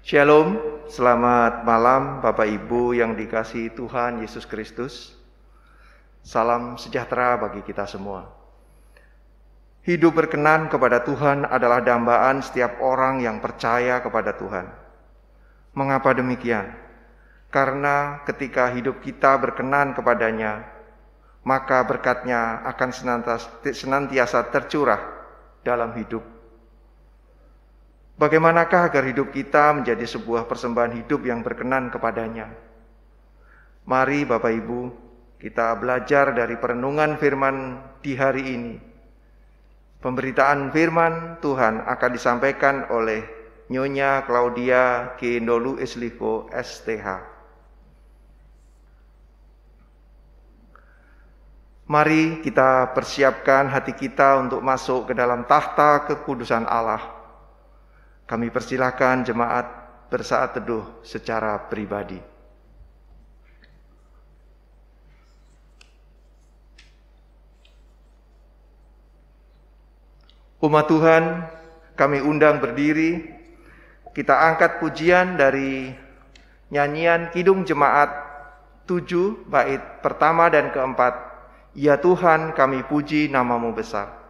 Shalom, selamat malam Bapak Ibu yang dikasihi Tuhan Yesus Kristus. Salam sejahtera bagi kita semua. Hidup berkenan kepada Tuhan adalah dambaan setiap orang yang percaya kepada Tuhan. Mengapa demikian? Karena ketika hidup kita berkenan kepadanya, maka berkat-Nya akan senantiasa tercurah dalam hidup. Bagaimanakah agar hidup kita menjadi sebuah persembahan hidup yang berkenan kepadanya? Mari Bapak Ibu, kita belajar dari perenungan firman di hari ini. Pemberitaan firman Tuhan akan disampaikan oleh Nyonya Claudia Kiendolu Esliko STH. Mari kita persiapkan hati kita untuk masuk ke dalam tahta kekudusan Allah. Kami persilahkan jemaat bersaat teduh secara pribadi. Umat Tuhan, kami undang berdiri. Kita angkat pujian dari nyanyian Kidung Jemaat 7 bait pertama dan keempat. Ya Tuhan, kami puji nama-Mu besar.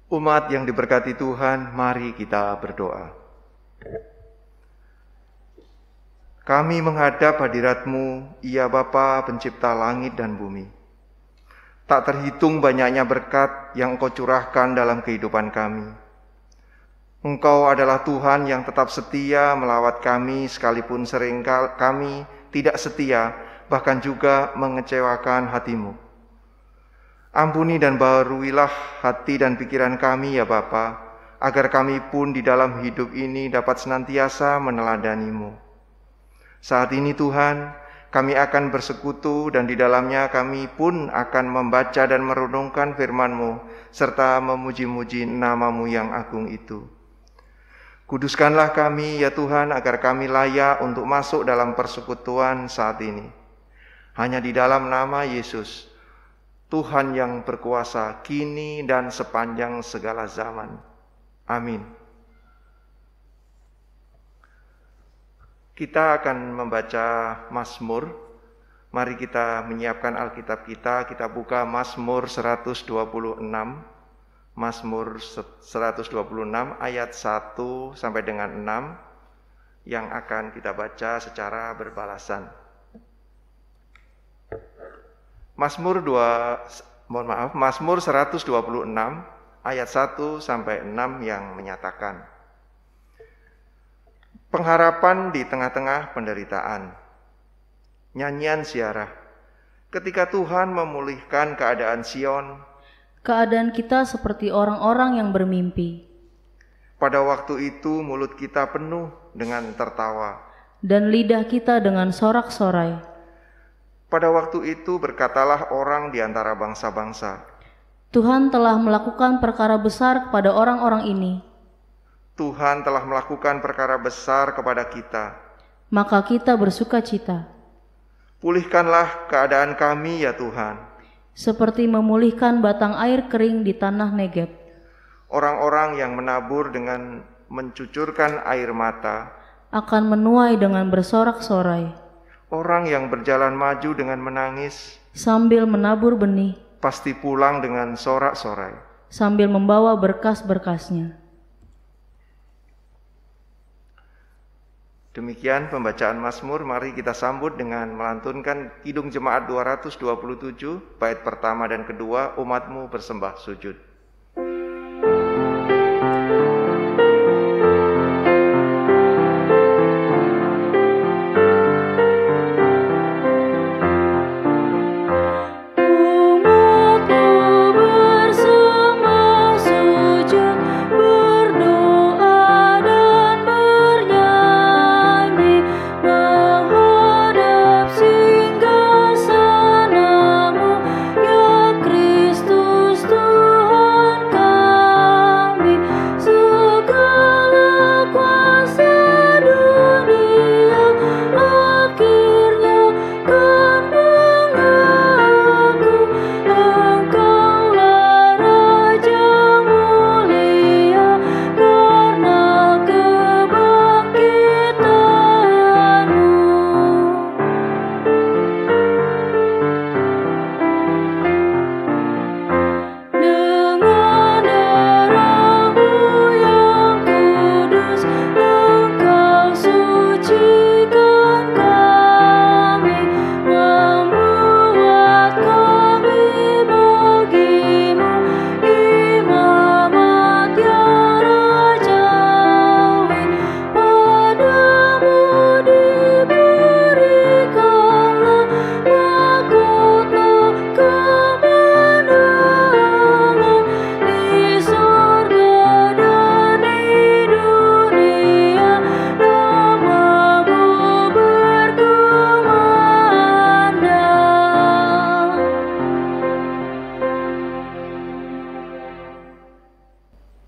Umat yang diberkati Tuhan, mari kita berdoa. Kami menghadap hadirat-Mu, ya Bapa pencipta langit dan bumi. Tak terhitung banyaknya berkat yang Engkau curahkan dalam kehidupan kami. Engkau adalah Tuhan yang tetap setia melawat kami, sekalipun sering kami tidak setia, bahkan juga mengecewakan hati-Mu. Ampuni dan baharuilah hati dan pikiran kami ya Bapa, agar kami pun di dalam hidup ini dapat senantiasa meneladani-Mu. Saat ini Tuhan, kami akan bersekutu dan di dalamnya kami pun akan membaca dan merenungkan firman-Mu, serta memuji-muji nama-Mu yang agung itu. Kuduskanlah kami ya Tuhan, agar kami layak untuk masuk dalam persekutuan saat ini. Hanya di dalam nama Yesus, Tuhan yang berkuasa kini dan sepanjang segala zaman. Amin. Kita akan membaca Mazmur. Mari kita menyiapkan Alkitab kita. Kita buka Mazmur 126. Mazmur 126 ayat 1 sampai dengan 6 yang akan kita baca secara berbalasan. Mazmur 126 ayat 1 sampai 6 yang menyatakan, pengharapan di tengah-tengah penderitaan. Nyanyian ziarah. Ketika Tuhan memulihkan keadaan Sion, keadaan kita seperti orang-orang yang bermimpi. Pada waktu itu mulut kita penuh dengan tertawa. dan lidah kita dengan sorak-sorai. Pada waktu itu berkatalah orang di antara bangsa-bangsa, Tuhan telah melakukan perkara besar kepada orang-orang ini, Tuhan telah melakukan perkara besar kepada kita. maka kita bersuka cita. Pulihkanlah keadaan kami ya Tuhan. Seperti memulihkan batang air kering di tanah Negeb. Orang-orang yang menabur dengan mencucurkan air mata, Akan menuai dengan bersorak-sorai. orang yang berjalan maju dengan menangis, Sambil menabur benih, pasti pulang dengan sorak-sorai. sambil membawa berkas-berkasnya. Demikian pembacaan Mazmur, mari kita sambut dengan melantunkan Kidung Jemaat 227, bait pertama dan kedua, Umat-Mu bersembah sujud.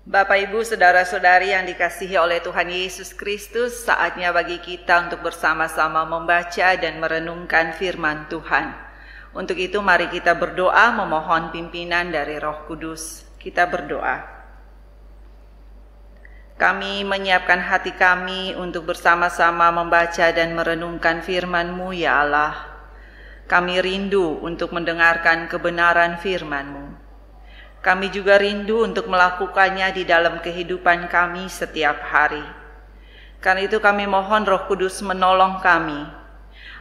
Bapak, Ibu, saudara-saudari yang dikasihi oleh Tuhan Yesus Kristus, saatnya bagi kita untuk bersama-sama membaca dan merenungkan firman Tuhan. Untuk itu mari kita berdoa memohon pimpinan dari Roh Kudus. Kita berdoa. Kami menyiapkan hati kami untuk bersama-sama membaca dan merenungkan firman-Mu, ya Allah. Kami rindu untuk mendengarkan kebenaran firman-Mu. Kami juga rindu untuk melakukannya di dalam kehidupan kami setiap hari. Karena itu kami mohon Roh Kudus menolong kami,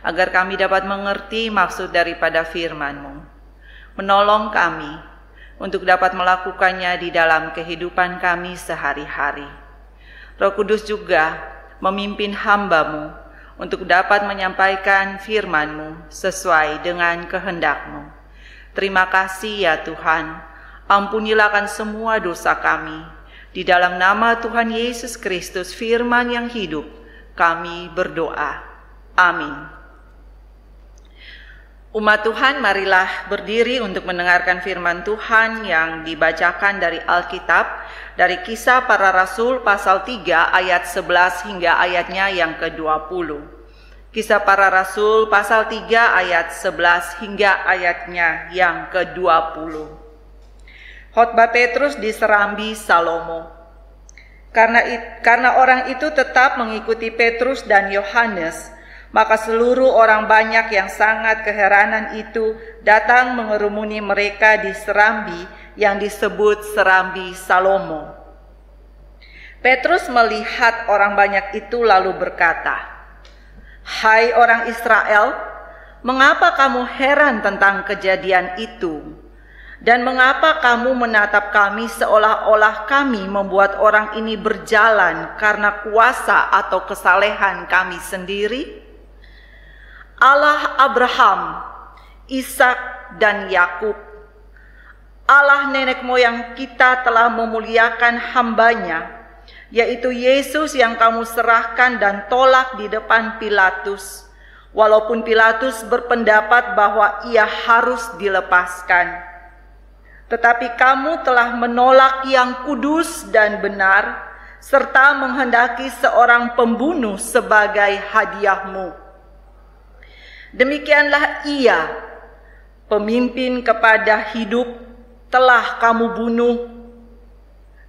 agar kami dapat mengerti maksud daripada firman-Mu. Menolong kami untuk dapat melakukannya di dalam kehidupan kami sehari-hari. Roh Kudus juga memimpin hamba-Mu untuk dapat menyampaikan firman-Mu sesuai dengan kehendak-Mu. Terima kasih ya Tuhan. Ampunilah akan semua dosa kami. Di dalam nama Tuhan Yesus Kristus, firman yang hidup, kami berdoa. Amin. Umat Tuhan, marilah berdiri untuk mendengarkan firman Tuhan yang dibacakan dari Alkitab, dari Kisah Para Rasul pasal 3 ayat 11 hingga ayatnya yang ke-20. Kisah Para Rasul pasal 3 ayat 11 hingga ayatnya yang ke-20. Khotbah Petrus di Serambi Salomo. Karena orang itu tetap mengikuti Petrus dan Yohanes, maka seluruh orang banyak yang sangat keheranan itu datang mengerumuni mereka di Serambi yang disebut Serambi Salomo. Petrus melihat orang banyak itu lalu berkata, "Hai orang Israel, mengapa kamu heran tentang kejadian itu? Dan mengapa kamu menatap kami seolah-olah kami membuat orang ini berjalan karena kuasa atau kesalehan kami sendiri? Allah Abraham, Ishak dan Yakub, Allah nenek moyang kita telah memuliakan hamba-Nya yaitu Yesus yang kamu serahkan dan tolak di depan Pilatus, walaupun Pilatus berpendapat bahwa ia harus dilepaskan. Tetapi kamu telah menolak yang kudus dan benar, serta menghendaki seorang pembunuh sebagai hadiahmu. Demikianlah ia, pemimpin kepada hidup, telah kamu bunuh.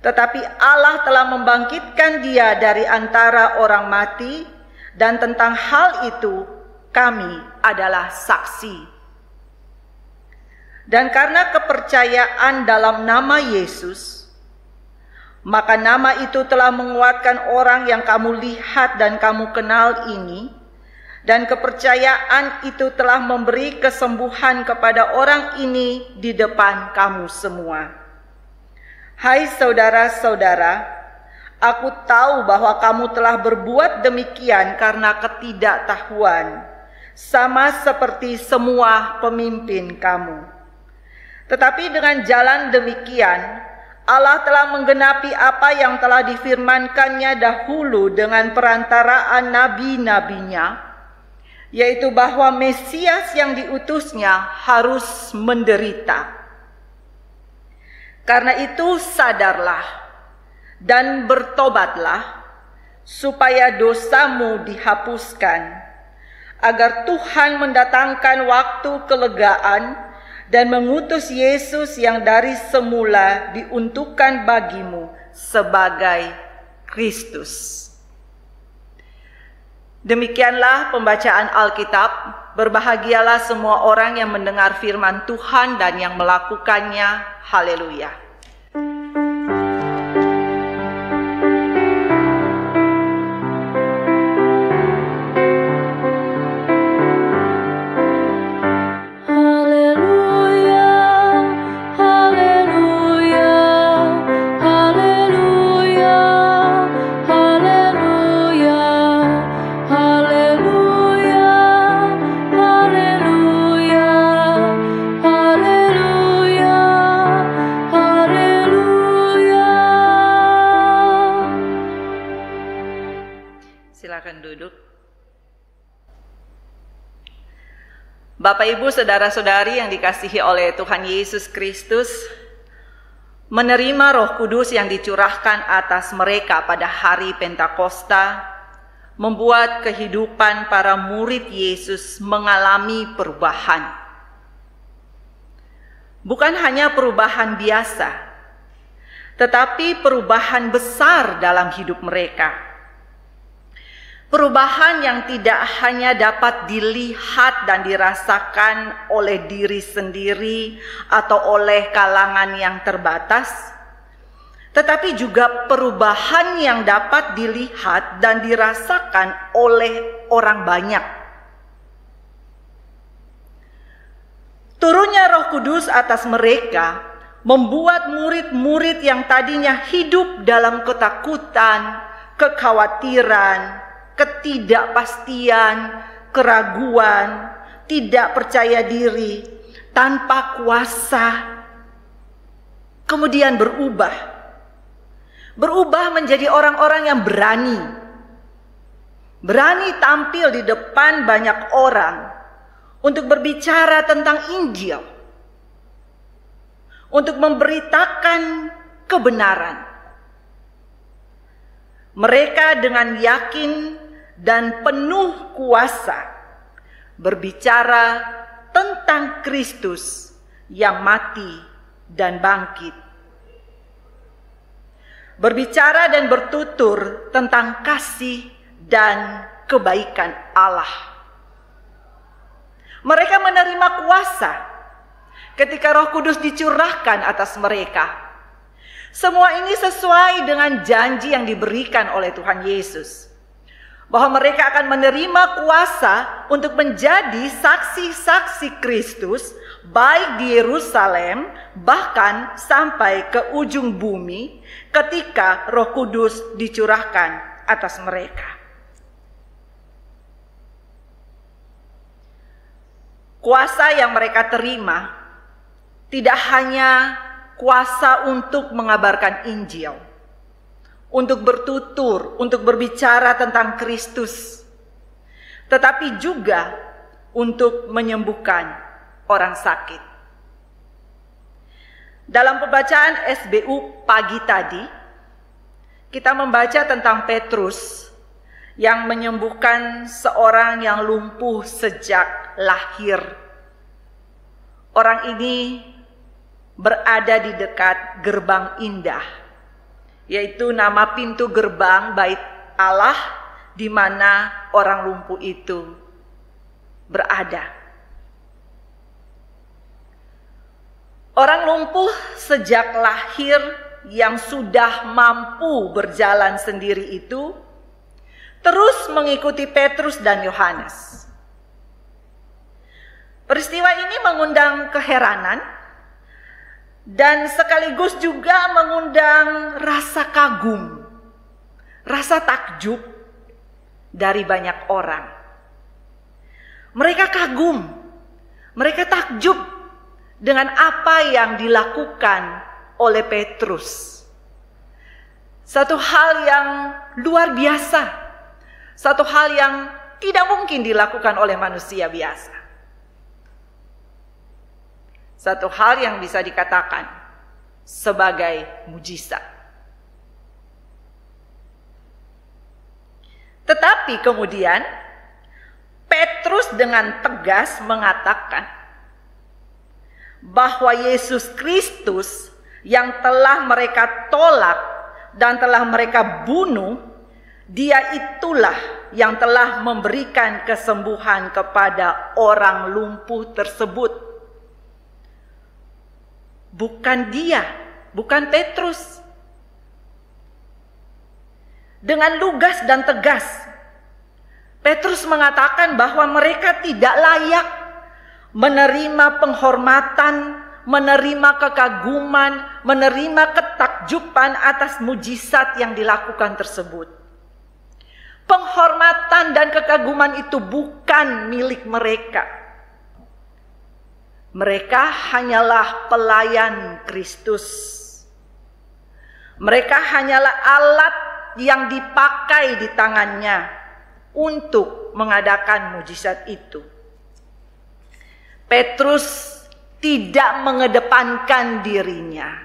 Tetapi Allah telah membangkitkan dia dari antara orang mati, dan tentang hal itu kami adalah saksi. Dan karena kepercayaan dalam nama Yesus, maka nama itu telah menguatkan orang yang kamu lihat dan kamu kenal ini, dan kepercayaan itu telah memberi kesembuhan kepada orang ini di depan kamu semua. Hai saudara-saudara, aku tahu bahwa kamu telah berbuat demikian karena ketidaktahuan, sama seperti semua pemimpin kamu. Tetapi dengan jalan demikian, Allah telah menggenapi apa yang telah difirmankannya dahulu dengan perantaraan nabi-nabinya, yaitu bahwa Mesias yang diutusnya harus menderita. Karena itu sadarlah dan bertobatlah, supaya dosamu dihapuskan, agar Tuhan mendatangkan waktu kelegaan dan mengutus Yesus yang dari semula diuntukkan bagimu sebagai Kristus. Demikianlah pembacaan Alkitab. Berbahagialah semua orang yang mendengar firman Tuhan dan yang melakukannya. Haleluya. Silakan duduk. Bapak, Ibu, saudara-saudari yang dikasihi oleh Tuhan Yesus Kristus, menerima Roh Kudus yang dicurahkan atas mereka pada hari Pentakosta membuat kehidupan para murid Yesus mengalami perubahan. Bukan hanya perubahan biasa, tetapi perubahan besar dalam hidup mereka. Perubahan yang tidak hanya dapat dilihat dan dirasakan oleh diri sendiri atau oleh kalangan yang terbatas, tetapi juga perubahan yang dapat dilihat dan dirasakan oleh orang banyak. Turunnya Roh Kudus atas mereka membuat murid-murid yang tadinya hidup dalam ketakutan, kekhawatiran, ketidakpastian, keraguan, tidak percaya diri, tanpa kuasa, kemudian berubah menjadi orang-orang yang berani tampil di depan banyak orang untuk berbicara tentang Injil, untuk memberitakan kebenaran. Mereka dengan yakin dan penuh kuasa berbicara tentang Kristus yang mati dan bangkit. Berbicara dan bertutur tentang kasih dan kebaikan Allah. Mereka menerima kuasa ketika Roh Kudus dicurahkan atas mereka. Semua ini sesuai dengan janji yang diberikan oleh Tuhan Yesus, bahwa mereka akan menerima kuasa untuk menjadi saksi-saksi Kristus, baik di Yerusalem, bahkan sampai ke ujung bumi, ketika Roh Kudus dicurahkan atas mereka. Kuasa yang mereka terima tidak hanya kuasa untuk mengabarkan Injil, untuk bertutur, untuk berbicara tentang Kristus, tetapi juga untuk menyembuhkan orang sakit. Dalam pembacaan SBU pagi tadi, kita membaca tentang Petrus yang menyembuhkan seorang yang lumpuh sejak lahir. Orang ini berada di dekat gerbang indah, yaitu nama pintu gerbang bait Allah di mana orang lumpuh itu berada. Orang lumpuh sejak lahir yang sudah mampu berjalan sendiri itu terus mengikuti Petrus dan Yohanes. Peristiwa ini mengundang keheranan dan sekaligus juga mengundang rasa kagum, rasa takjub dari banyak orang. Mereka kagum, mereka takjub dengan apa yang dilakukan oleh Petrus. Satu hal yang luar biasa, satu hal yang tidak mungkin dilakukan oleh manusia biasa. Satu hal yang bisa dikatakan sebagai mujizat. Tetapi kemudian Petrus dengan tegas mengatakan bahwa Yesus Kristus yang telah mereka tolak dan telah mereka bunuh, Dia itulah yang telah memberikan kesembuhan kepada orang lumpuh tersebut. Bukan dia, bukan Petrus. Dengan lugas dan tegas, Petrus mengatakan bahwa mereka tidak layak menerima penghormatan, menerima kekaguman, menerima ketakjuban atas mujizat yang dilakukan tersebut. Penghormatan dan kekaguman itu bukan milik mereka. Mereka hanyalah pelayan Kristus. Mereka hanyalah alat yang dipakai di tangannya untuk mengadakan mujizat itu. Petrus tidak mengedepankan dirinya.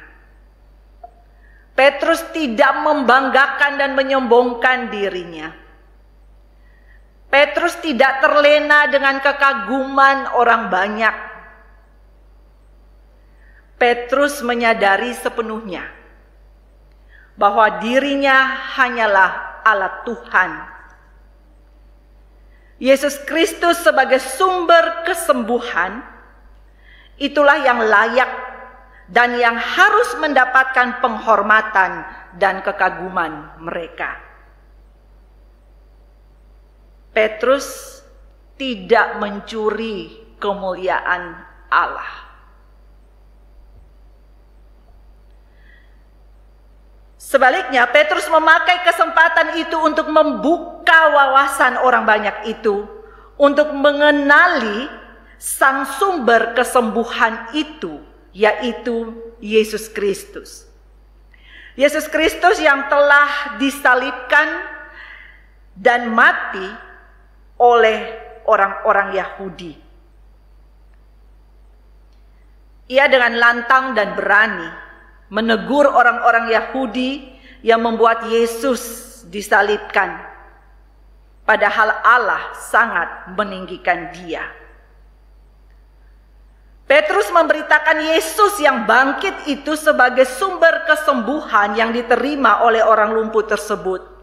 Petrus tidak membanggakan dan menyombongkan dirinya. Petrus tidak terlena dengan kekaguman orang banyak. Petrus menyadari sepenuhnya bahwa dirinya hanyalah alat Tuhan. Yesus Kristus sebagai sumber kesembuhan, itulah yang layak dan yang harus mendapatkan penghormatan dan kekaguman mereka. Petrus tidak mencuri kemuliaan Allah. Sebaliknya, Petrus memakai kesempatan itu untuk membuka wawasan orang banyak itu, untuk mengenali sang sumber kesembuhan itu, yaitu Yesus Kristus. Yesus Kristus yang telah disalibkan dan mati oleh orang-orang Yahudi. Ia dengan lantang dan berani menegur orang-orang Yahudi yang membuat Yesus disalibkan. Padahal Allah sangat meninggikan dia. Petrus memberitakan Yesus yang bangkit itu sebagai sumber kesembuhan yang diterima oleh orang lumpuh tersebut.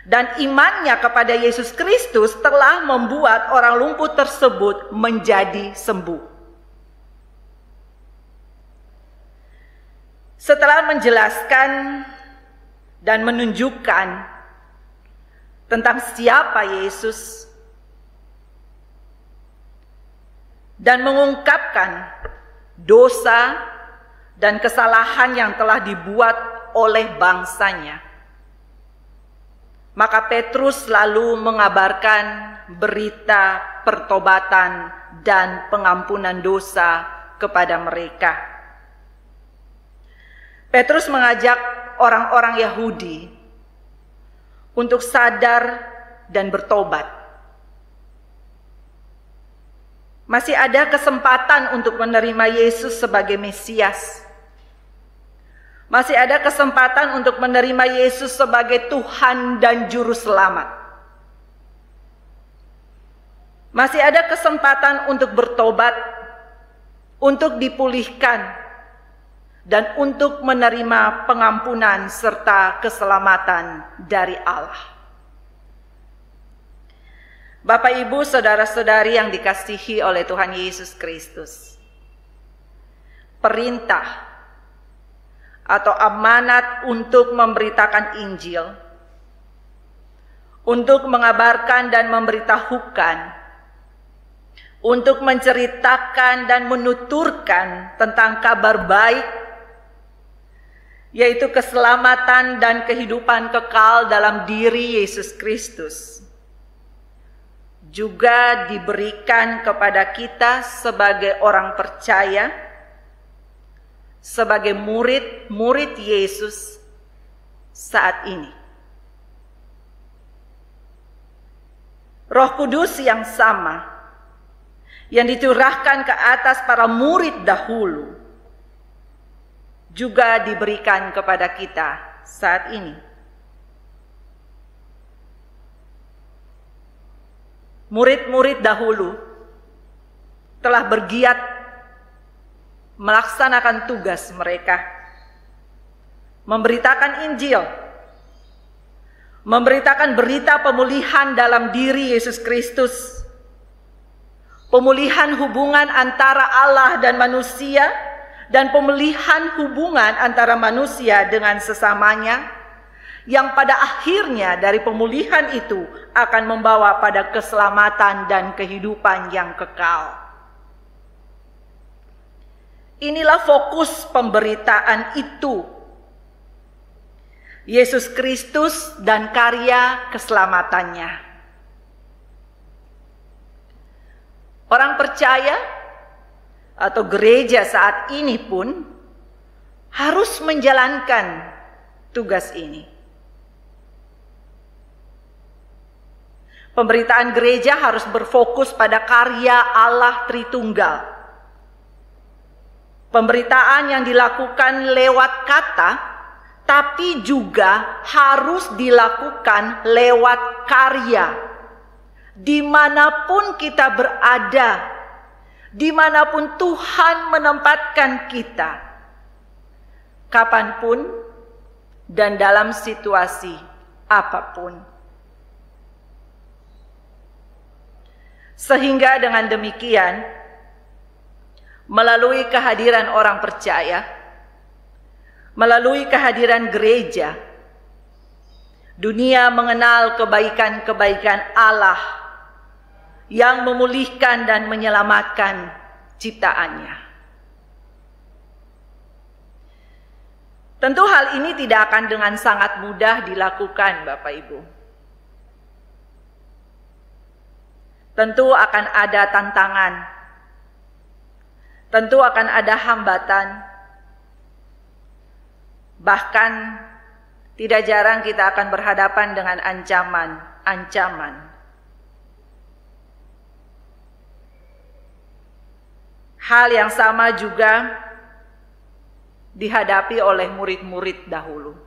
Dan imannya kepada Yesus Kristus telah membuat orang lumpuh tersebut menjadi sembuh. Setelah menjelaskan dan menunjukkan tentang siapa Yesus dan mengungkapkan dosa dan kesalahan yang telah dibuat oleh bangsanya, maka Petrus lalu mengabarkan berita pertobatan dan pengampunan dosa kepada mereka. Petrus mengajak orang-orang Yahudi untuk sadar dan bertobat. Masih ada kesempatan untuk menerima Yesus sebagai Mesias. Masih ada kesempatan untuk menerima Yesus sebagai Tuhan dan Juru Selamat. Masih ada kesempatan untuk bertobat, untuk dipulihkan, dan untuk menerima pengampunan serta keselamatan dari Allah. Bapak, Ibu, saudara-saudari yang dikasihi oleh Tuhan Yesus Kristus, perintah atau amanat untuk memberitakan Injil, untuk mengabarkan dan memberitahukan, untuk menceritakan dan menuturkan tentang kabar baik, yaitu keselamatan dan kehidupan kekal dalam diri Yesus Kristus, juga diberikan kepada kita sebagai orang percaya, sebagai murid-murid Yesus saat ini. Roh Kudus yang sama yang dicurahkan ke atas para murid dahulu juga diberikan kepada kita saat ini. Murid-murid dahulu telah bergiat melaksanakan tugas mereka, memberitakan Injil, memberitakan berita pemulihan dalam diri Yesus Kristus, pemulihan hubungan antara Allah dan manusia, dan pemulihan hubungan antara manusia dengan sesamanya, yang pada akhirnya dari pemulihan itu akan membawa pada keselamatan dan kehidupan yang kekal. Inilah fokus pemberitaan itu. Yesus Kristus dan karya keselamatannya. Orang percaya atau gereja saat ini pun harus menjalankan tugas ini. Pemberitaan gereja harus berfokus pada karya Allah Tritunggal. Pemberitaan yang dilakukan lewat kata, tapi juga harus dilakukan lewat karya. Dimanapun kita berada, dimanapun Tuhan menempatkan kita, kapanpun dan dalam situasi apapun. Sehingga dengan demikian, melalui kehadiran orang percaya, melalui kehadiran gereja, dunia mengenal kebaikan-kebaikan Allah yang memulihkan dan menyelamatkan ciptaannya. Tentu hal ini tidak akan dengan sangat mudah dilakukan, Bapak Ibu. Tentu akan ada tantangan. Tentu akan ada hambatan. Bahkan tidak jarang kita akan berhadapan dengan ancaman. Hal yang sama juga dihadapi oleh murid-murid dahulu.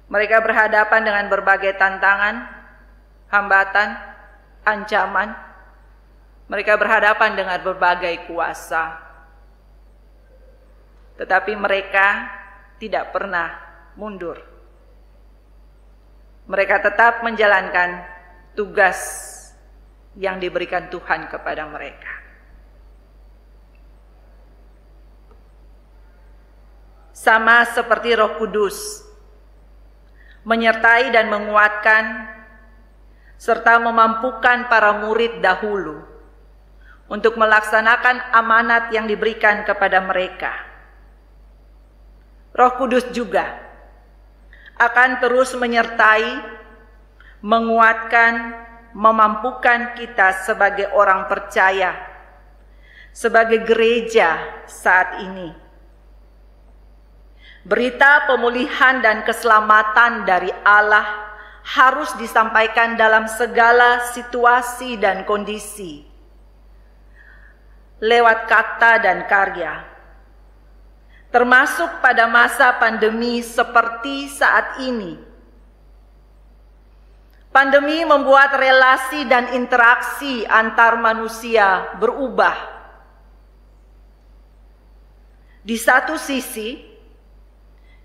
Mereka berhadapan dengan berbagai tantangan, hambatan, ancaman. Mereka berhadapan dengan berbagai kuasa. Tetapi mereka tidak pernah mundur. Mereka tetap menjalankan tugas yang diberikan Tuhan kepada mereka. Sama seperti Roh Kudus menyertai dan menguatkan serta memampukan para murid dahulu untuk melaksanakan amanat yang diberikan kepada mereka. Roh Kudus juga akan terus menyertai, menguatkan, memampukan kita sebagai orang percaya, sebagai gereja saat ini. Berita pemulihan dan keselamatan dari Allah harus disampaikan dalam segala situasi dan kondisi, lewat kata dan karya, termasuk pada masa pandemi seperti saat ini. Pandemi membuat relasi dan interaksi antar manusia berubah. Di satu sisi,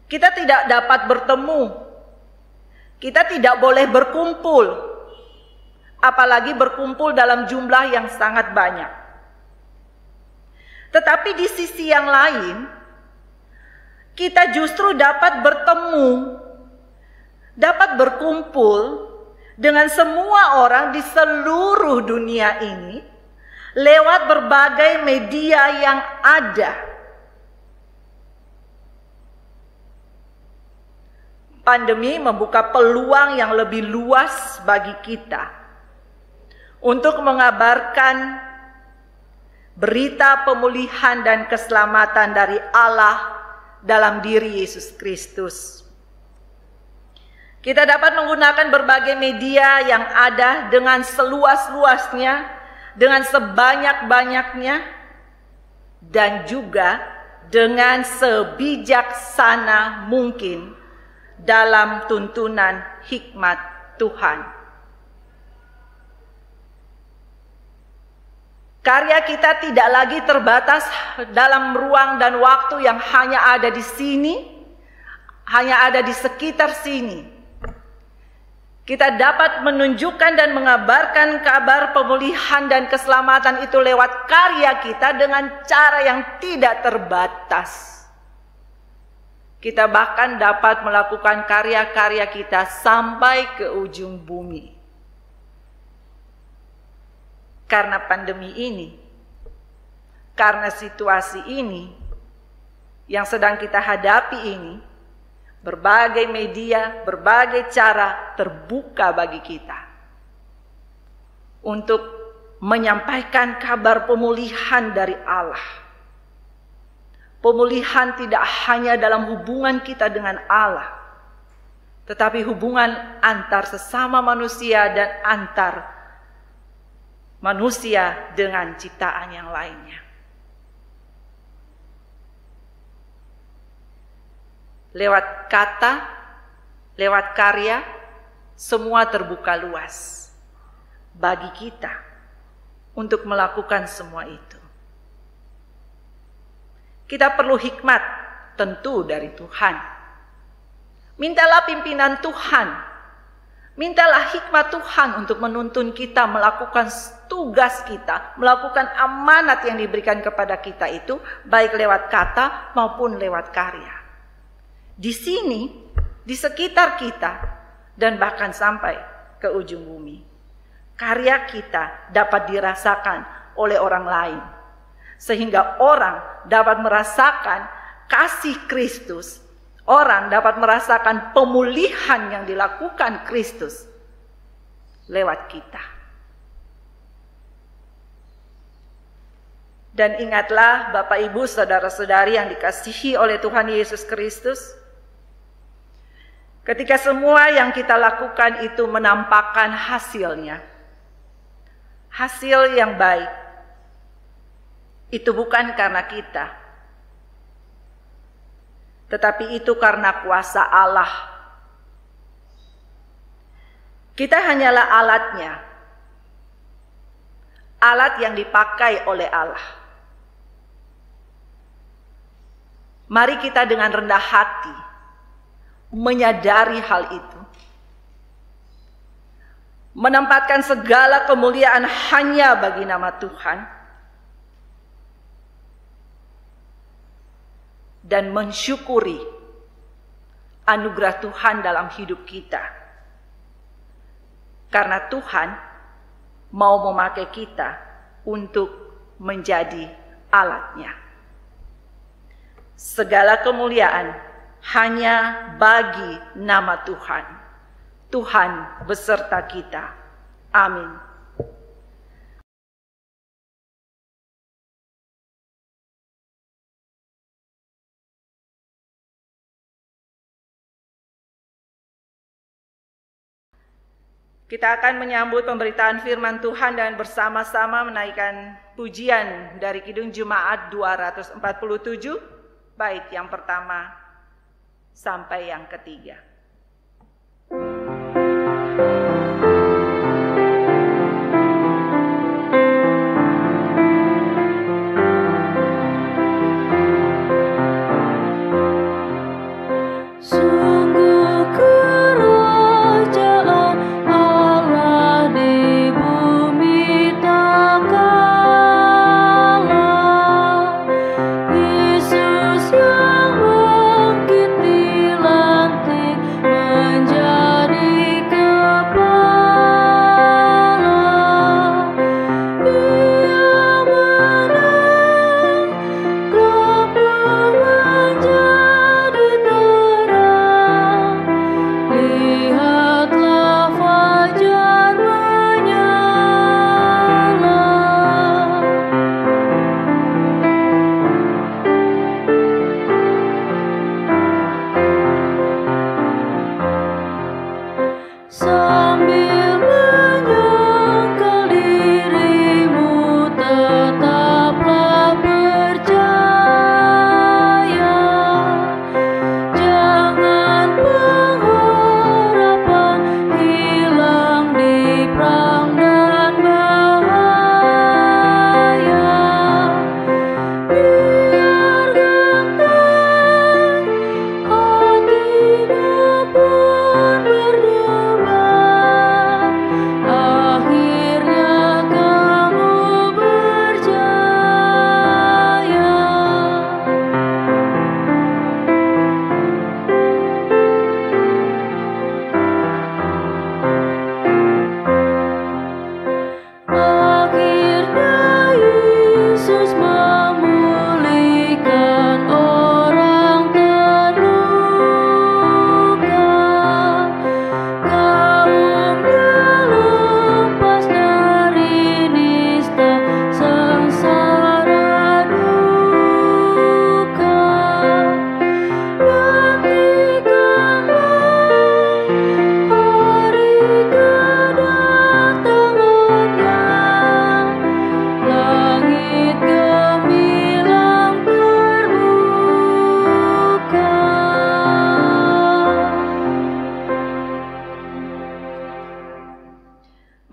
kita tidak dapat bertemu. Kita tidak boleh berkumpul, apalagi berkumpul dalam jumlah yang sangat banyak. Tetapi di sisi yang lain, kita justru dapat bertemu, dapat berkumpul dengan semua orang di seluruh dunia ini lewat berbagai media yang ada. Pandemi membuka peluang yang lebih luas bagi kita untuk mengabarkan berita pemulihan dan keselamatan dari Allah dalam diri Yesus Kristus. Kita dapat menggunakan berbagai media yang ada dengan seluas-luasnya, dengan sebanyak-banyaknya, dan juga dengan sebijaksana mungkin dalam tuntunan hikmat Tuhan. Karya kita tidak lagi terbatas dalam ruang dan waktu yang hanya ada di sini, hanya ada di sekitar sini. Kita dapat menunjukkan dan mengabarkan kabar pemulihan dan keselamatan itu lewat karya kita dengan cara yang tidak terbatas. Kita bahkan dapat melakukan karya-karya kita sampai ke ujung bumi. Karena pandemi ini, karena situasi ini yang sedang kita hadapi ini, berbagai media, berbagai cara terbuka bagi kita untuk menyampaikan kabar pemulihan dari Allah. Pemulihan tidak hanya dalam hubungan kita dengan Allah, tetapi hubungan antar sesama manusia dan antar manusia dengan ciptaan yang lainnya. Lewat kata, lewat karya, semua terbuka luas bagi kita untuk melakukan semua itu. Kita perlu hikmat tentu dari Tuhan. Mintalah pimpinan Tuhan. Mintalah hikmat Tuhan untuk menuntun kita melakukan tugas kita, melakukan amanat yang diberikan kepada kita itu, baik lewat kata maupun lewat karya. Di sini, di sekitar kita, dan bahkan sampai ke ujung bumi. Karya kita dapat dirasakan oleh orang lain. Sehingga orang dapat merasakan kasih Kristus. Orang dapat merasakan pemulihan yang dilakukan Kristus lewat kita. Dan ingatlah Bapak Ibu saudara-saudari yang dikasihi oleh Tuhan Yesus Kristus. Ketika semua yang kita lakukan itu menampakkan hasilnya. Hasil yang baik. Itu bukan karena kita, tetapi itu karena kuasa Allah. Kita hanyalah alatnya, alat yang dipakai oleh Allah. Mari kita dengan rendah hati menyadari hal itu, menempatkan segala kemuliaan hanya bagi nama Tuhan, dan mensyukuri anugerah Tuhan dalam hidup kita. Karena Tuhan mau memakai kita untuk menjadi alatnya. Segala kemuliaan hanya bagi nama Tuhan. Tuhan beserta kita. Amin. Kita akan menyambut pemberitaan firman Tuhan dan bersama-sama menaikkan pujian dari Kidung Jemaat 247, bait yang pertama sampai yang ketiga.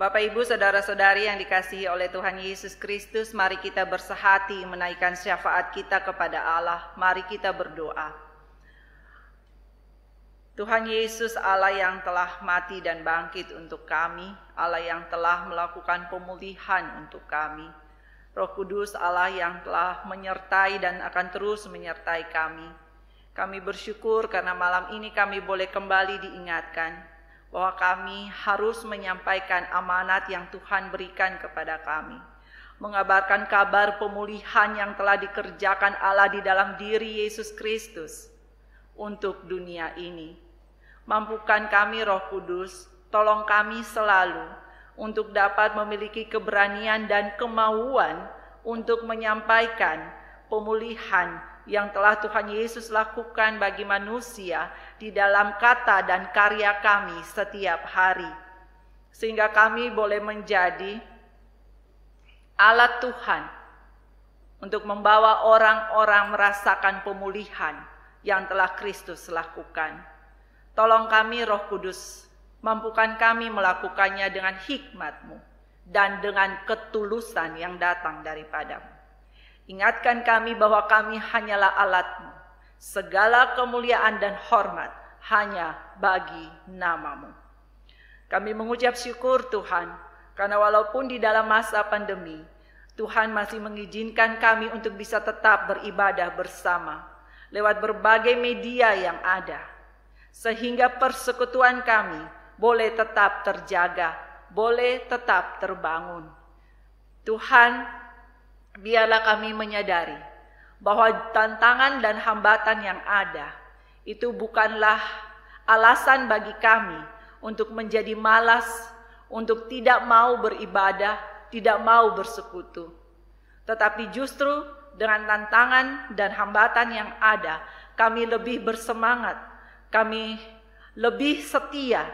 Bapak Ibu, saudara-saudari yang dikasihi oleh Tuhan Yesus Kristus, mari kita bersehati menaikkan syafaat kita kepada Allah. Mari kita berdoa. Tuhan Yesus, Allah yang telah mati dan bangkit untuk kami, Allah yang telah melakukan pemulihan untuk kami, Roh Kudus Allah yang telah menyertai dan akan terus menyertai kami. Kami bersyukur karena malam ini kami boleh kembali diingatkan bahwa kami harus menyampaikan amanat yang Tuhan berikan kepada kami. Mengabarkan kabar pemulihan yang telah dikerjakan Allah di dalam diri Yesus Kristus untuk dunia ini. Mampukan kami Roh Kudus, tolong kami selalu untuk dapat memiliki keberanian dan kemauan untuk menyampaikan pemulihan yang telah Tuhan Yesus lakukan bagi manusia di dalam kata dan karya kami setiap hari. Sehingga kami boleh menjadi alat Tuhan untuk membawa orang-orang merasakan pemulihan yang telah Kristus lakukan. Tolong kami Roh Kudus, mampukan kami melakukannya dengan hikmat-Mu dan dengan ketulusan yang datang daripada-Mu. Ingatkan kami bahwa kami hanyalah alat-Mu. Segala kemuliaan dan hormat hanya bagi nama-Mu. Kami mengucap syukur Tuhan, karena walaupun di dalam masa pandemi, Tuhan masih mengizinkan kami untuk bisa tetap beribadah bersama lewat berbagai media yang ada. Sehingga persekutuan kami boleh tetap terjaga, boleh tetap terbangun. Tuhan, biarlah kami menyadari bahwa tantangan dan hambatan yang ada itu bukanlah alasan bagi kami untuk menjadi malas, untuk tidak mau beribadah, tidak mau bersekutu. Tetapi justru dengan tantangan dan hambatan yang ada, kami lebih bersemangat, kami lebih setia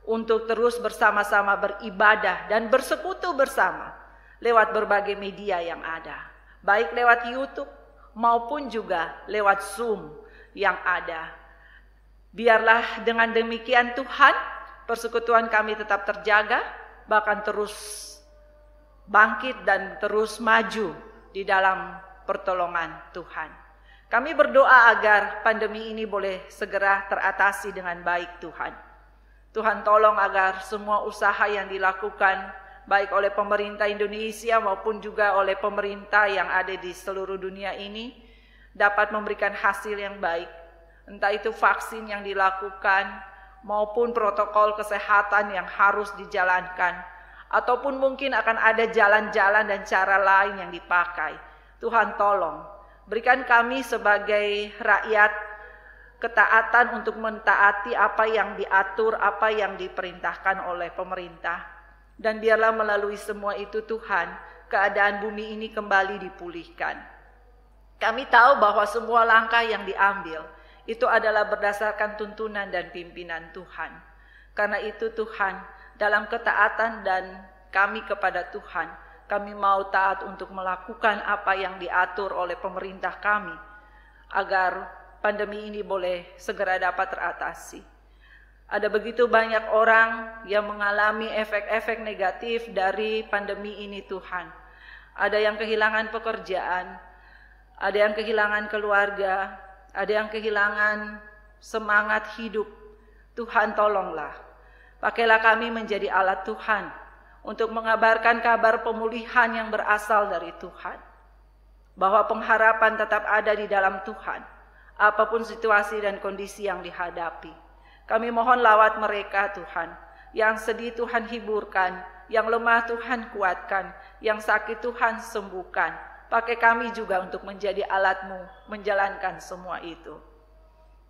untuk terus bersama-sama beribadah dan bersekutu bersama lewat berbagai media yang ada, baik lewat YouTube maupun juga lewat Zoom yang ada. Biarlah dengan demikian Tuhan, persekutuan kami tetap terjaga, bahkan terus bangkit dan terus maju di dalam pertolongan Tuhan. Kami berdoa agar pandemi ini boleh segera teratasi dengan baik Tuhan. Tuhan tolong agar semua usaha yang dilakukan baik oleh pemerintah Indonesia maupun juga oleh pemerintah yang ada di seluruh dunia ini dapat memberikan hasil yang baik. Entah itu vaksin yang dilakukan maupun protokol kesehatan yang harus dijalankan. Ataupun mungkin akan ada jalan-jalan dan cara lain yang dipakai. Tuhan tolong, berikan kami sebagai rakyat ketaatan untuk mentaati apa yang diatur, apa yang diperintahkan oleh pemerintah. Dan biarlah melalui semua itu Tuhan, keadaan bumi ini kembali dipulihkan. Kami tahu bahwa semua langkah yang diambil itu adalah berdasarkan tuntunan dan pimpinan Tuhan. Karena itu Tuhan, dalam ketaatan dan kami kepada Tuhan, kami mau taat untuk melakukan apa yang diatur oleh pemerintah kami, agar pandemi ini boleh segera dapat teratasi. Ada begitu banyak orang yang mengalami efek-efek negatif dari pandemi ini Tuhan. Ada yang kehilangan pekerjaan, ada yang kehilangan keluarga, ada yang kehilangan semangat hidup. Tuhan tolonglah. Pakailah kami menjadi alat Tuhan untuk mengabarkan kabar pemulihan yang berasal dari Tuhan. Bahwa pengharapan tetap ada di dalam Tuhan, apapun situasi dan kondisi yang dihadapi. Kami mohon lawat mereka Tuhan, yang sedih Tuhan hiburkan, yang lemah Tuhan kuatkan, yang sakit Tuhan sembuhkan. Pakai kami juga untuk menjadi alat-Mu menjalankan semua itu.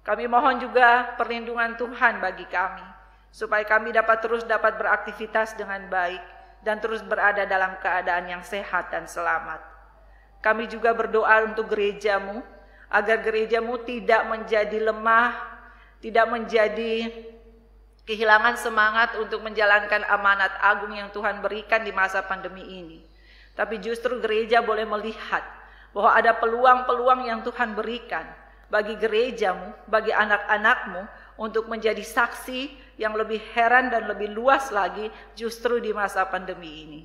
Kami mohon juga perlindungan Tuhan bagi kami, supaya kami terus dapat beraktivitas dengan baik dan terus berada dalam keadaan yang sehat dan selamat. Kami juga berdoa untuk gereja-Mu, agar gereja-Mu tidak menjadi lemah, tidak menjadi kehilangan semangat untuk menjalankan amanat agung yang Tuhan berikan di masa pandemi ini. Tapi justru gereja boleh melihat bahwa ada peluang-peluang yang Tuhan berikan bagi gereja-Mu, bagi anak-anak-Mu, untuk menjadi saksi yang lebih heran dan lebih luas lagi justru di masa pandemi ini.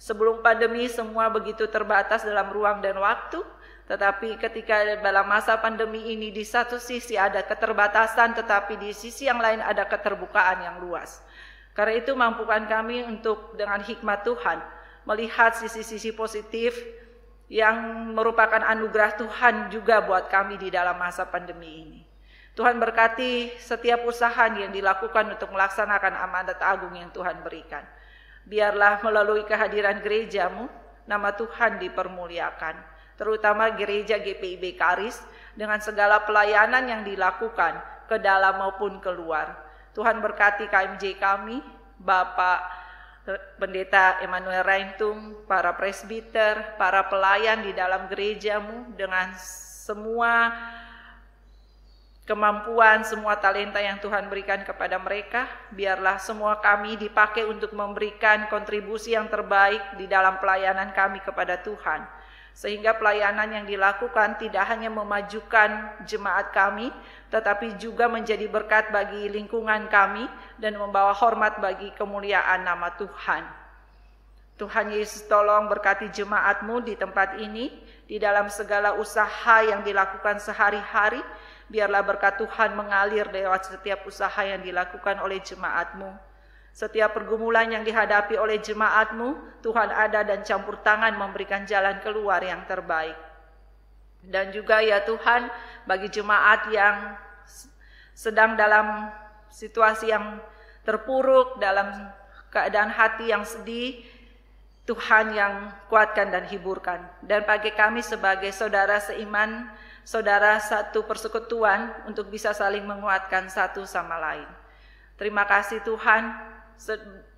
Sebelum pandemi semua begitu terbatas dalam ruang dan waktu, tetapi ketika dalam masa pandemi ini di satu sisi ada keterbatasan, tetapi di sisi yang lain ada keterbukaan yang luas. Karena itu mampukan kami untuk dengan hikmat Tuhan melihat sisi-sisi positif yang merupakan anugerah Tuhan juga buat kami di dalam masa pandemi ini. Tuhan berkati setiap usaha yang dilakukan untuk melaksanakan amanat agung yang Tuhan berikan. Biarlah melalui kehadiran gereja-Mu, nama Tuhan dipermuliakan. Terutama gereja GPIB Karis dengan segala pelayanan yang dilakukan ke dalam maupun keluar. Tuhan berkati KMJ kami, Bapak Pendeta Emmanuel Raintung, para presbiter, para pelayan di dalam gereja-Mu dengan semua kemampuan, semua talenta yang Tuhan berikan kepada mereka. Biarlah semua kami dipakai untuk memberikan kontribusi yang terbaik di dalam pelayanan kami kepada Tuhan. Sehingga pelayanan yang dilakukan tidak hanya memajukan jemaat kami, tetapi juga menjadi berkat bagi lingkungan kami dan membawa hormat bagi kemuliaan nama Tuhan. Tuhan Yesus tolong berkati jemaat-Mu di tempat ini, di dalam segala usaha yang dilakukan sehari-hari. Biarlah berkat Tuhan mengalir lewat setiap usaha yang dilakukan oleh jemaat-Mu. Setiap pergumulan yang dihadapi oleh jemaat-Mu, Tuhan ada dan campur tangan memberikan jalan keluar yang terbaik. Dan juga ya Tuhan, bagi jemaat yang sedang dalam situasi yang terpuruk, dalam keadaan hati yang sedih, Tuhan yang kuatkan dan hiburkan. Dan bagi kami sebagai saudara seiman, saudara satu persekutuan untuk bisa saling menguatkan satu sama lain. Terima kasih Tuhan.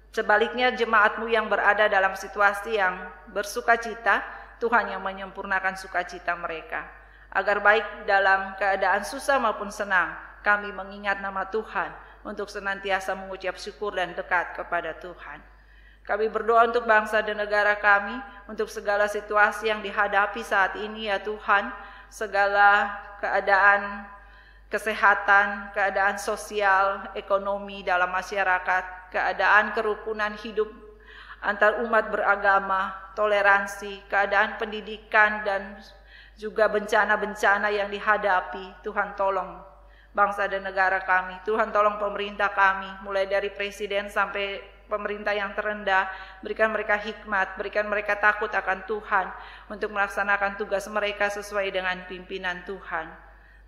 Sebaliknya jemaat-Mu yang berada dalam situasi yang bersukacita, Tuhan yang menyempurnakan sukacita mereka. Agar baik dalam keadaan susah maupun senang, kami mengingat nama Tuhan untuk senantiasa mengucap syukur dan dekat kepada Tuhan. Kami berdoa untuk bangsa dan negara kami, untuk segala situasi yang dihadapi saat ini ya Tuhan, segala keadaan kesehatan, keadaan sosial, ekonomi dalam masyarakat, keadaan kerukunan hidup antar umat beragama, toleransi, keadaan pendidikan, dan juga bencana-bencana yang dihadapi. Tuhan tolong bangsa dan negara kami, Tuhan tolong pemerintah kami, mulai dari presiden sampai pemerintah yang terendah. Berikan mereka hikmat, berikan mereka takut akan Tuhan untuk melaksanakan tugas mereka sesuai dengan pimpinan Tuhan.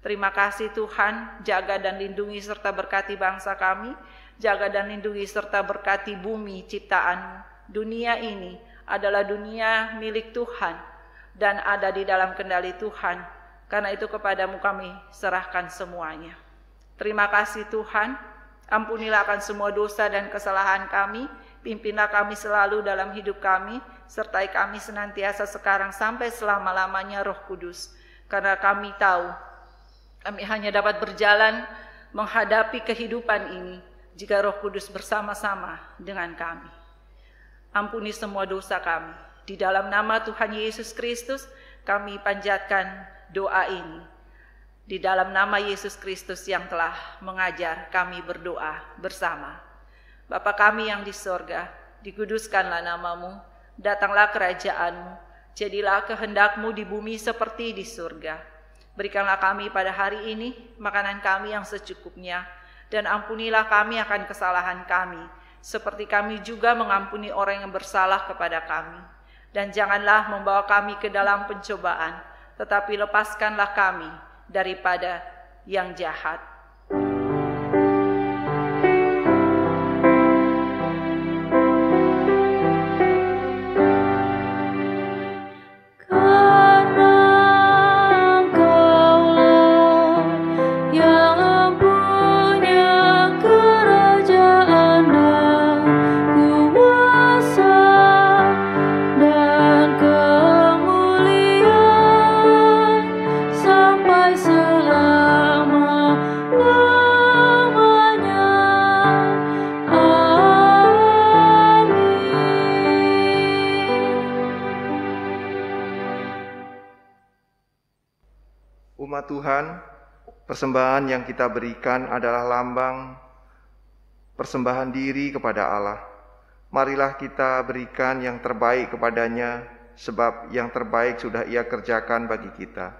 Terima kasih Tuhan, jaga dan lindungi serta berkati bangsa kami, jaga dan lindungi serta berkati bumi ciptaan-Mu. Dunia ini adalah dunia milik Tuhan dan ada di dalam kendali Tuhan. Karena itu kepadamu kami serahkan semuanya. Terima kasih Tuhan. Ampunilah akan semua dosa dan kesalahan kami, pimpinlah kami selalu dalam hidup kami, sertai kami senantiasa sekarang sampai selama-lamanya Roh Kudus. Karena kami tahu, kami hanya dapat berjalan menghadapi kehidupan ini jika Roh Kudus bersama-sama dengan kami. Ampuni semua dosa kami. Di dalam nama Tuhan Yesus Kristus, kami panjatkan doa ini. Di dalam nama Yesus Kristus yang telah mengajar kami berdoa bersama. Bapa kami yang di sorga, dikuduskanlah namamu, datanglah kerajaan-Mu, jadilah kehendak-Mu di bumi seperti di surga. Berikanlah kami pada hari ini makanan kami yang secukupnya, dan ampunilah kami akan kesalahan kami, seperti kami juga mengampuni orang yang bersalah kepada kami. Dan janganlah membawa kami ke dalam pencobaan, tetapi lepaskanlah kami daripada yang jahat. Umat Tuhan, persembahan yang kita berikan adalah lambang persembahan diri kepada Allah. Marilah kita berikan yang terbaik kepadanya, sebab yang terbaik sudah Ia kerjakan bagi kita.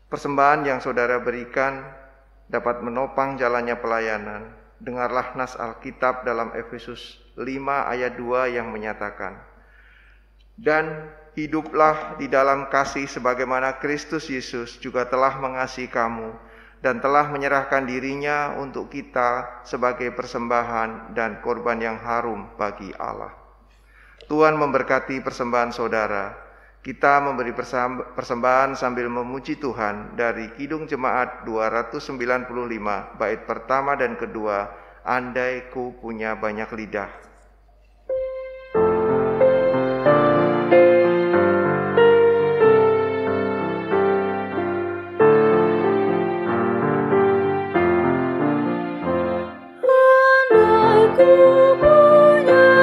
Persembahan yang saudara berikan dapat menopang jalannya pelayanan. Dengarlah nas Alkitab dalam Efesus 5 ayat 2 yang menyatakan, "Dan hiduplah di dalam kasih sebagaimana Kristus Yesus juga telah mengasihi kamu dan telah menyerahkan dirinya untuk kita sebagai persembahan dan korban yang harum bagi Allah." Tuhan memberkati persembahan saudara. Kita memberi persembahan sambil memuji Tuhan dari Kidung Jemaat 295 bait pertama dan kedua, "Andai ku punya banyak lidah." Akan ku bangga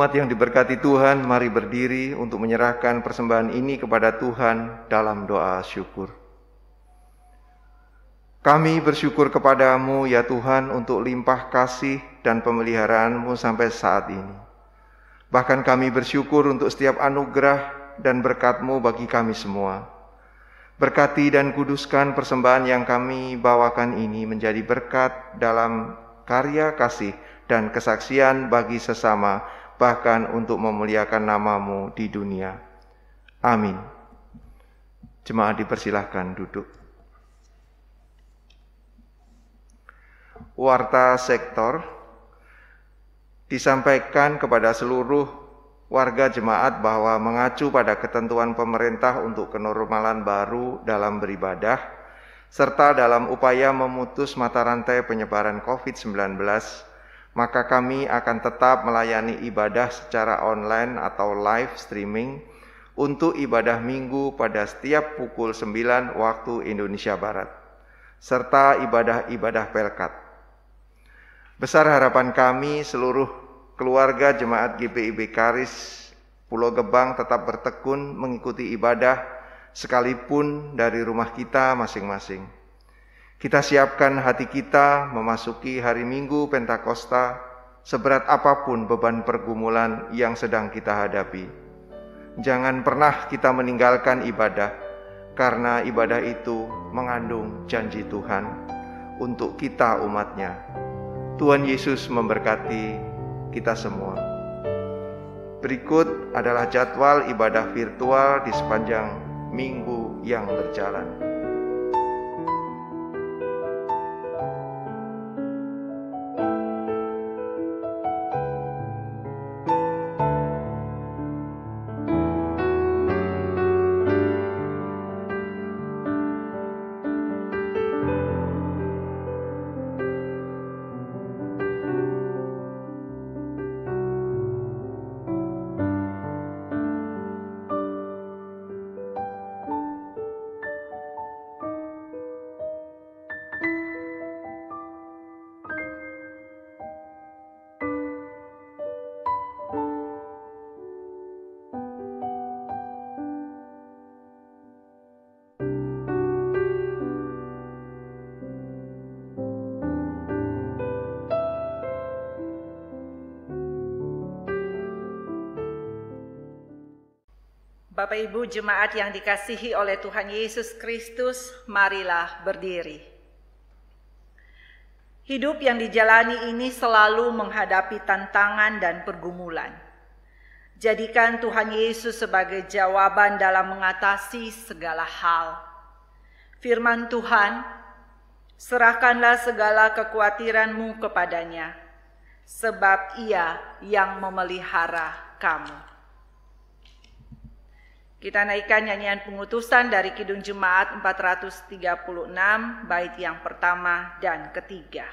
Umat yang diberkati Tuhan, mari berdiri untuk menyerahkan persembahan ini kepada Tuhan dalam doa syukur. Kami bersyukur kepadamu ya Tuhan untuk limpah kasih dan pemeliharaanmu sampai saat ini. Bahkan kami bersyukur untuk setiap anugerah dan berkat-Mu bagi kami semua. Berkati dan kuduskan persembahan yang kami bawakan ini menjadi berkat dalam karya kasih dan kesaksian bagi sesama, bahkan untuk memuliakan nama-Mu di dunia. Amin. Jemaat dipersilahkan duduk. Warta sektor disampaikan kepada seluruh warga jemaat bahwa mengacu pada ketentuan pemerintah untuk kenormalan baru dalam beribadah, serta dalam upaya memutus mata rantai penyebaran COVID-19, maka kami akan tetap melayani ibadah secara online atau live streaming untuk ibadah minggu pada setiap pukul 9 waktu Indonesia Barat, serta ibadah-ibadah pelkat. Besar harapan kami seluruh keluarga jemaat GPIB Karis Pulau Gebang tetap bertekun mengikuti ibadah sekalipun dari rumah kita masing-masing. Kita siapkan hati kita memasuki hari Minggu Pentakosta seberat apapun beban pergumulan yang sedang kita hadapi. Jangan pernah kita meninggalkan ibadah, karena ibadah itu mengandung janji Tuhan untuk kita umatnya. Tuhan Yesus memberkati kita semua. Berikut adalah jadwal ibadah virtual di sepanjang minggu yang berjalan. Bapak Ibu jemaat yang dikasihi oleh Tuhan Yesus Kristus, marilah berdiri. Hidup yang dijalani ini selalu menghadapi tantangan dan pergumulan. Jadikan Tuhan Yesus sebagai jawaban dalam mengatasi segala hal. Firman Tuhan, serahkanlah segala kekhawatiranmu kepadanya, sebab Ia yang memelihara kamu. Kita naikkan nyanyian pengutusan dari Kidung Jemaat 436, bait yang pertama dan ketiga.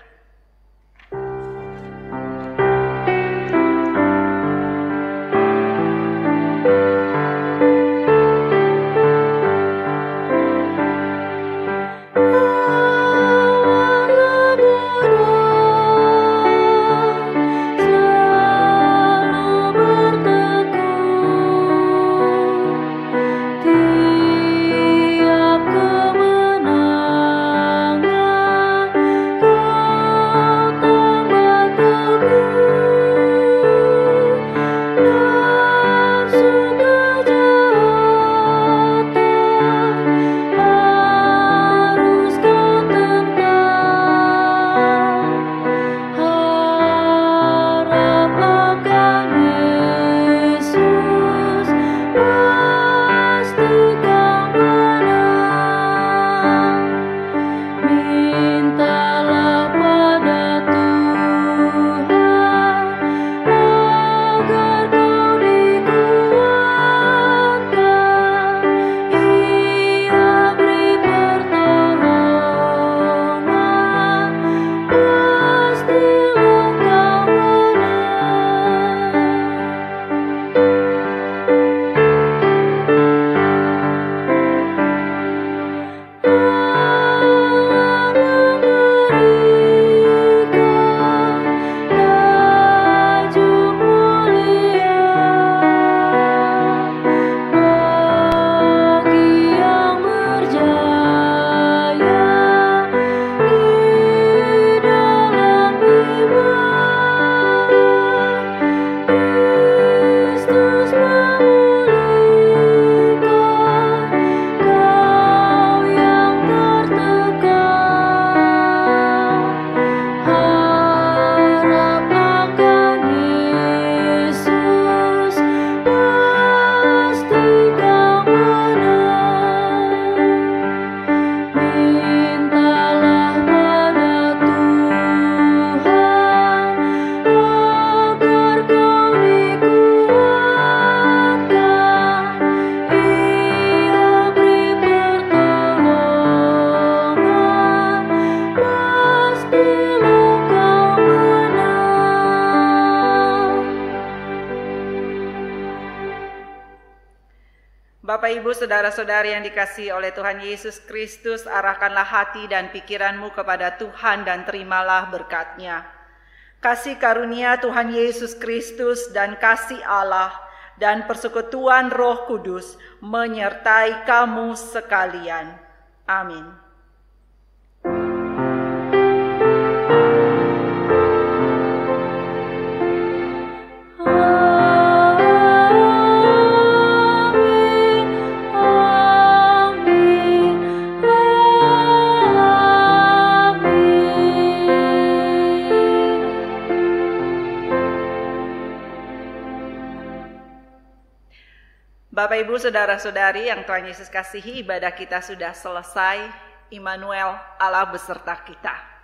Tiap kemenangan Bapak, Ibu, saudara-saudari yang dikasihi oleh Tuhan Yesus Kristus, arahkanlah hati dan pikiranmu kepada Tuhan dan terimalah berkat-Nya. Kasih karunia Tuhan Yesus Kristus dan kasih Allah dan persekutuan Roh Kudus menyertai kamu sekalian. Amin. Bapak, Ibu, saudara-saudari yang Tuhan Yesus kasihi, ibadah kita sudah selesai. Immanuel, Allah beserta kita.